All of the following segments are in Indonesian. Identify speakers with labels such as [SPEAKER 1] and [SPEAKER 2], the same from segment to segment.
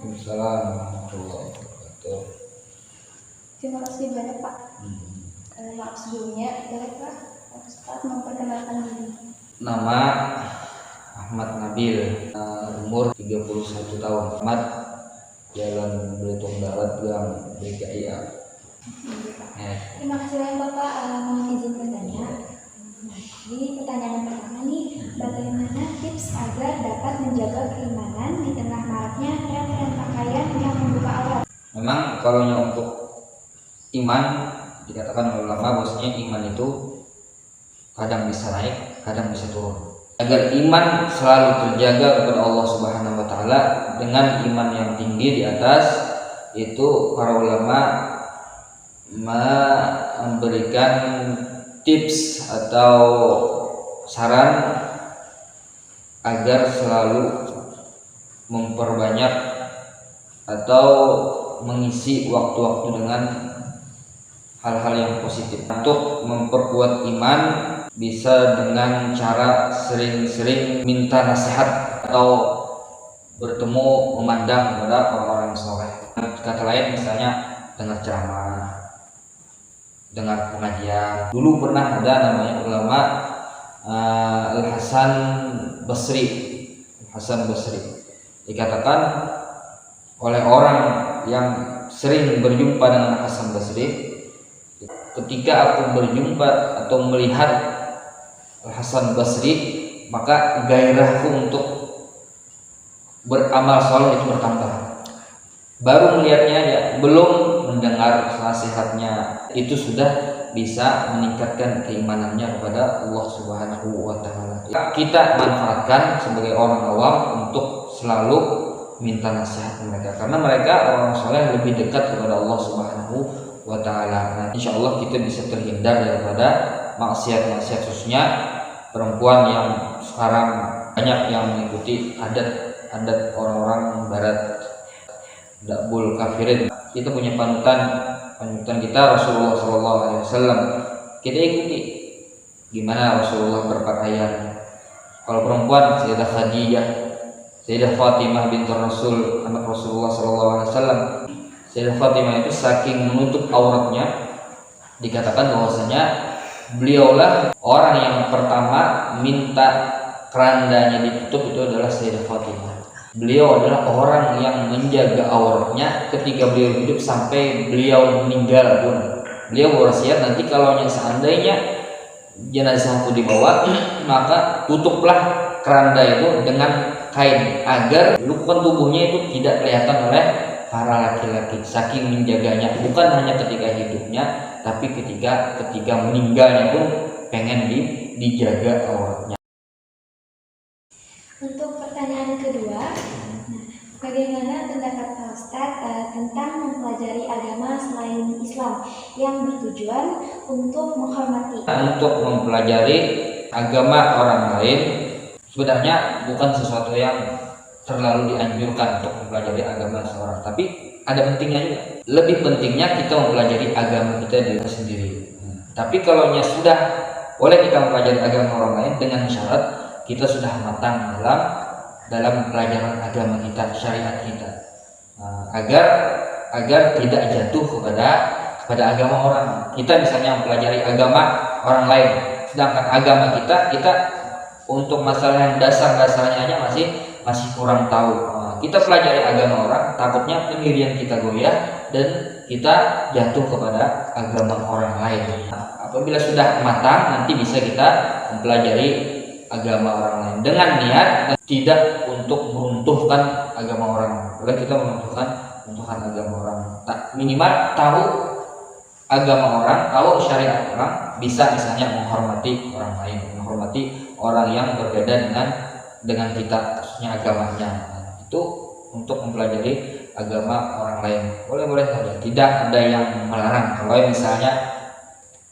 [SPEAKER 1] Waalaikumsalam warahmatullahi wabarakatuh.
[SPEAKER 2] Terima kasih banyak Pak. Maaf sebelumnya, boleh Pak Ustaz memperkenalkan diri?
[SPEAKER 1] Nama Ahmad Nabil, umur 31 tahun. Ahmad, Jalan Belitung Barat, Gang BKIA.
[SPEAKER 2] Terima kasih banyak Bapak. Mohon izin bertanya. Jadi pertanyaan yang pertama nih, bagaimana tips agar dapat menjaga keimanan di tengah maraknya tren pakaian yang membuka aurat?
[SPEAKER 1] Memang kalau untuk iman dikatakan oleh ulama bahwasanya iman itu kadang bisa naik, kadang bisa turun. Agar iman selalu terjaga kepada Allah Subhanahu wa taala dengan iman yang tinggi di atas, itu para ulama memberikan tips atau saran agar selalu memperbanyak atau mengisi waktu-waktu dengan hal-hal yang positif. Untuk memperkuat iman bisa dengan cara sering-sering minta nasihat atau bertemu memandang kepada orang-orang soleh. Kata lain misalnya dengar ceramah, dengar pengajian. Dulu pernah ada namanya ulama Al-Hasan Basri. Hasan Basri dikatakan oleh orang yang sering berjumpa dengan Hasan Basri, ketika aku berjumpa atau melihat Hasan Basri, maka gairahku untuk beramal saleh itu bertambah. Baru melihatnya ya, belum mendengar nasihatnya, itu sudah bisa meningkatkan keimanannya kepada Allah Subhanahu wa taala. Kita manfaatkan sebagai orang awam untuk selalu minta nasihat mereka, karena mereka orang saleh lebih dekat kepada Allah Subhanahu wa taala. Nah, insyaallah kita bisa terhindar daripada maksiat-maksiat, khususnya perempuan yang sekarang banyak yang mengikuti adat orang-orang barat, dakbul kafirin. Kita punya panutan kita Rasulullah SAW. Kita ikuti gimana Rasulullah berpakaian. Kalau perempuan Sayyidah Khadijah, Sayyidah Fatimah binti Rasul, anak Rasulullah SAW. Sayyidah Fatimah itu saking menutup auratnya, dikatakan bahwasanya beliaulah orang yang pertama minta kerandanya ditutup, itu adalah Sayyidah Fatimah. Beliau adalah orang yang menjaga auratnya ketika beliau hidup sampai beliau meninggal pun. Beliau berwasiat, nanti kalau seandainya jenazahku dibawa, maka tutuplah keranda itu dengan kain agar luka tubuhnya itu tidak kelihatan oleh para laki-laki. Saking menjaganya, bukan hanya ketika hidupnya, tapi ketika meninggalnya pun pengen dijaga auratnya.
[SPEAKER 2] Untuk pertanyaan kedua, bagaimana pendapat Pak Ustadz tentang mempelajari agama selain Islam yang bertujuan untuk menghormati?
[SPEAKER 1] Untuk mempelajari agama orang lain sebenarnya bukan sesuatu yang terlalu dianjurkan untuk mempelajari agama seorang, tapi ada pentingnya juga. Lebih pentingnya kita mempelajari agama kita diri sendiri. Tapi kalau sudah boleh kita mempelajari agama orang lain dengan syarat kita sudah matang dalam pelajaran agama kita, syariat kita, agar tidak jatuh kepada agama orang. Kita misalnya mempelajari agama orang lain, sedangkan agama kita untuk masalah yang dasarnya aja masih kurang tahu. Kita pelajari agama orang, takutnya pendirian kita goyah dan kita jatuh kepada agama orang lain. Apabila sudah matang, nanti bisa kita mempelajari agama orang lain dengan niat dan tidak untuk meruntuhkan agama orang. Boleh kita meruntuhkan agama orang. Minimal tahu agama orang, tahu syariat orang, bisa misalnya menghormati orang lain, menghormati orang yang berbeda dengan kita, khususnya agamanya. Itu untuk mempelajari agama orang lain. Boleh saja, tidak ada yang melarang. Kalau misalnya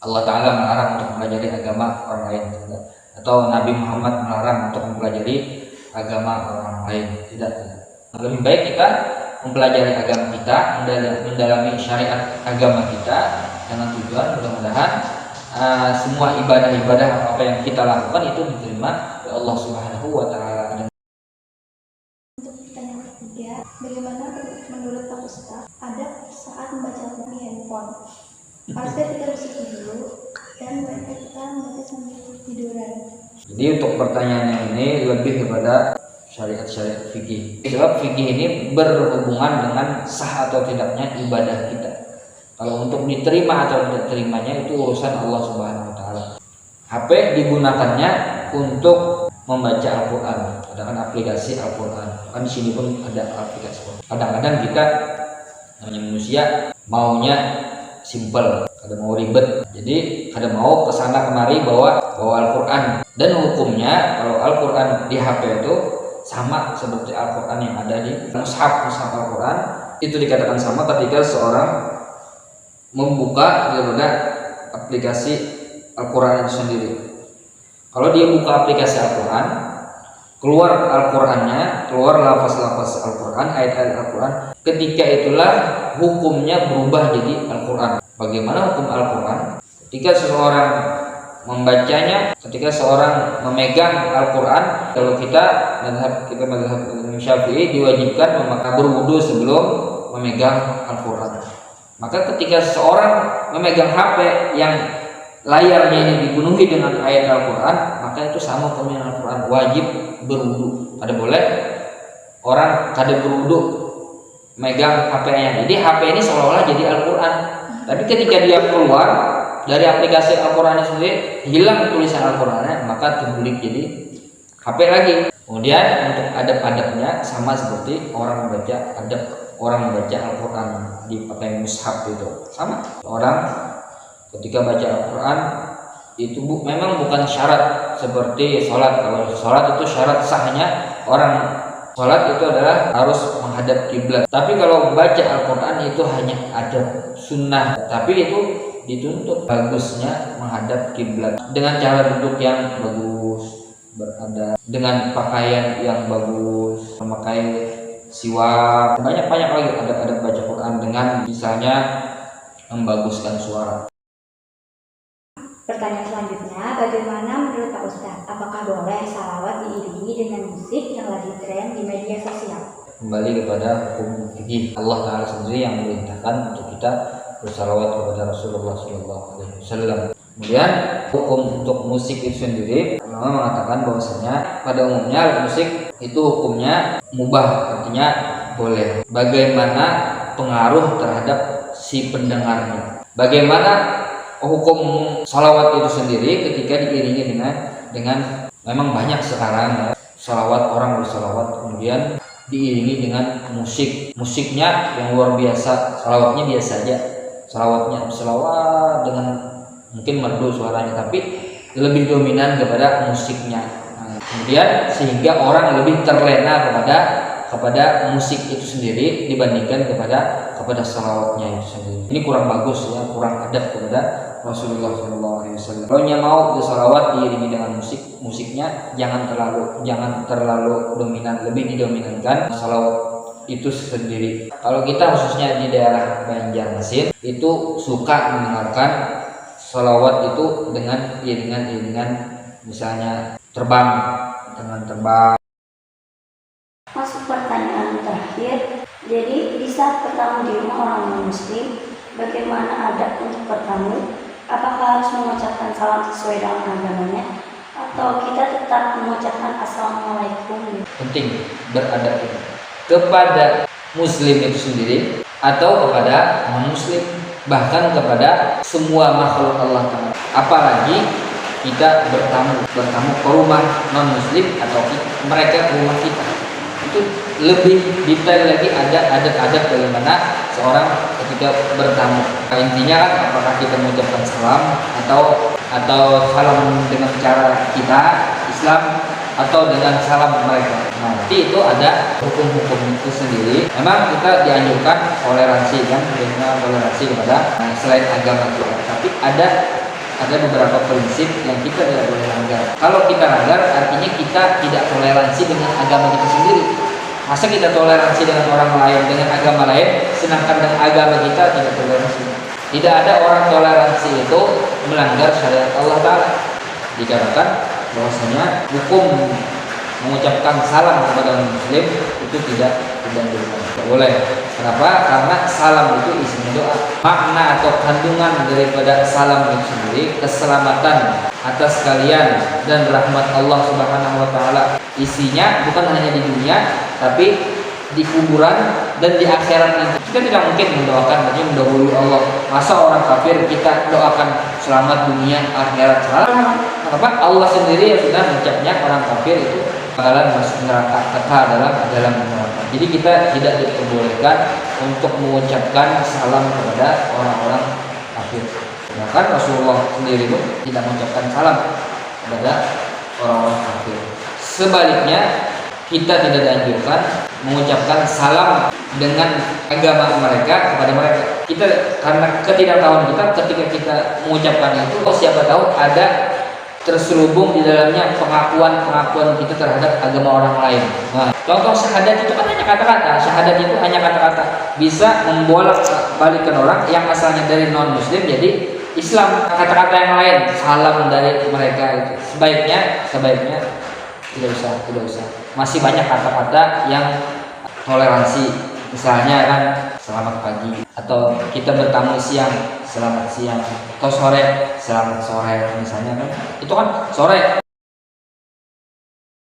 [SPEAKER 1] Allah Ta'ala melarang untuk mempelajari agama orang lain, atau Nabi Muhammad melarang untuk mempelajari agama orang lain, tidak. Lebih baik kita mempelajari agama kita, mendalami syariat agama kita dengan tujuan mudah-mudahan semua ibadah-ibadah apa yang kita lakukan itu diterima oleh Allah Subhanahu wa taala.
[SPEAKER 2] Untuk pertanyaan ketiga, bagaimana Pasti kita bersyukur dulu dan mereka kita membaca sambil tiduran.
[SPEAKER 1] Jadi untuk pertanyaan yang ini lebih kepada syariat-syariat fikih. Sebab fikih ini berhubungan dengan sah atau tidaknya ibadah kita. Kalau untuk diterima atau tidak terimanya itu urusan Allah Subhanahu wa taala. HP digunakannya untuk membaca Al-Qur'an. Ada kan aplikasi Al-Qur'an. Kan di sini pun ada aplikasi. Kadang-kadang kita namanya manusia maunya simple, ada mau ribet. Jadi ada mau kesana kemari bawa Al-Qur'an. Dan hukumnya kalau Al-Qur'an di HP itu sama seperti Al-Qur'an yang ada di mushaf Al-Qur'an. Itu dikatakan sama ketika seorang membuka daripada aplikasi Al-Qur'an itu sendiri. Kalau dia buka aplikasi Al-Qur'an, keluar Al-Qur'annya, keluar lafaz-lafaz Al-Qur'an, ayat-ayat Al-Qur'an, ketika itulah hukumnya berubah jadi Al-Qur'an. Bagaimana hukum Al-Qur'an? Ketika seseorang membacanya, ketika seorang memegang Al-Qur'an, kalau kita mazhab Syafi'i diwajibkan memakai berwudu sebelum memegang Al-Qur'an. Maka ketika seseorang memegang HP yang layarnya ini dipenuhi dengan ayat Al-Qur'an, maka itu sama hukumnya Al-Qur'an, wajib berwudu. Ada boleh orang kada berwudu megang HP-nya. Jadi HP ini seolah-olah jadi Al-Qur'an. Tapi ketika dia keluar dari aplikasi Al-Qur'an sendiri, hilang tulisan Al-Qur'annya, maka terbalik jadi HP lagi. Kemudian untuk adab-adabnya sama seperti orang membaca Al-Qur'an dipakai mushaf itu. Sama. Orang ketika baca Al-Qur'an itu memang bukan syarat seperti sholat. Kalau sholat itu syarat sahnya orang sholat itu adalah harus menghadap kiblat. Tapi kalau baca Al-Qur'an itu hanya ada sunnah. Tapi itu dituntut bagusnya menghadap kiblat dengan cara duduk yang bagus, berada dengan pakaian yang bagus, memakai siwak, banyak lagi ada baca Quran dengan misalnya membaguskan suara.
[SPEAKER 2] Pertanyaan selanjutnya, bagaimana menurut Pak Ustadz? Apakah boleh salawat diiringi dengan musik yang lagi tren di media sosial?
[SPEAKER 1] Kembali kepada hukum fikih. Allah Ta'ala sendiri yang memerintahkan untuk kita bersalawat kepada Rasulullah SAW. Kemudian hukum untuk musik itu sendiri, ulama mengatakan bahwasanya pada umumnya musik itu hukumnya mubah, artinya boleh. Bagaimana pengaruh terhadap si pendengarnya? Bagaimana hukum salawat itu sendiri ketika diiringi dengan memang banyak sekarang ya, salawat, orang bersalawat kemudian diiringi dengan musiknya yang luar biasa. Salawatnya biasa aja, salawat dengan mungkin merdu suaranya, tapi lebih dominan kepada musiknya. Kemudian sehingga orang lebih terlena kepada musik itu sendiri dibandingkan kepada salawatnya itu sendiri. Ini kurang bagus ya, kurang adab kepada Rasulullah SAW. Kalau mau salawat diiringi dengan musiknya jangan terlalu dominan, lebih didominankan salawat itu sendiri. Kalau kita khususnya di daerah Banjarmasin itu suka mendengarkan salawat itu dengan iringan misalnya terbang.
[SPEAKER 3] Masuk pertanyaan terakhir. Jadi di saat bertamu di rumah orang non-muslim, bagaimana adab untuk bertamu? Apakah harus mengucapkan salam sesuai dengan agamanya, atau kita tetap mengucapkan assalamualaikum?
[SPEAKER 1] Penting beradab kepada muslim itu sendiri atau kepada non-muslim, bahkan kepada semua makhluk Allah Ta'ala. Apalagi kita bertamu ke rumah non-muslim atau mereka ke rumah kita, itu lebih detail lagi, ada adab-adab bagaimana seorang ketika bertamu. Intinya kan apakah kita mengucapkan salam atau salam dengan cara kita Islam atau dengan salam mereka. Nah, nanti itu ada hukum-hukum itu sendiri. Memang kita dianjurkan toleransi kan, dengan toleransi kepada selain agama kita. Tapi ada beberapa prinsip yang kita tidak boleh langgar. Kalau kita langgar, artinya kita tidak toleransi dengan agama kita sendiri. Masa kita toleransi dengan orang lain, dengan agama lain, sedangkan dengan agama kita tidak toleransi. Tidak ada orang toleransi itu melanggar syariat Allah Ta'ala. Dikatakan bahwasanya hukum mengucapkan salam kepada muslim itu tidak boleh. Kenapa? Karena salam itu isinya doa. Makna atau kandungan daripada salam itu sendiri keselamatan atas kalian dan rahmat Allah Subhanahu wa taala. Isinya bukan hanya di dunia tapi di kuburan dan di akhirat nanti. Kita tidak mungkin mendoakan hanya mendahului Allah. Masa orang kafir kita doakan selamat dunia akhirat? Kenapa? Allah sendiri yang sudah mencapnya orang kafir itu bakalan masuk neraka, kekal dalam neraka. Jadi kita tidak diperbolehkan untuk mengucapkan salam kepada orang-orang kafir. Bahkan Rasulullah sendiri pun tidak mengucapkan salam kepada orang-orang kafir. Sebaliknya, kita tidak dianjurkan mengucapkan salam dengan agama mereka kepada mereka. Kita karena ketidaktahuan kita ketika kita mengucapkan itu, siapa tahu ada terselubung di dalamnya pengakuan kita terhadap agama orang lain. Nah, contoh syahadat itu kan hanya kata-kata. Syahadat itu hanya kata-kata. Bisa membolak-balikkan orang yang asalnya dari non-muslim jadi Islam. Kata-kata yang lain, salam dari mereka itu. Sebaiknya tidak usah. Masih banyak kata-kata yang toleransi. Misalnya kan selamat pagi, atau kita bertamu siang, selamat siang, atau sore, selamat sore misalnya kan. Itu kan sore.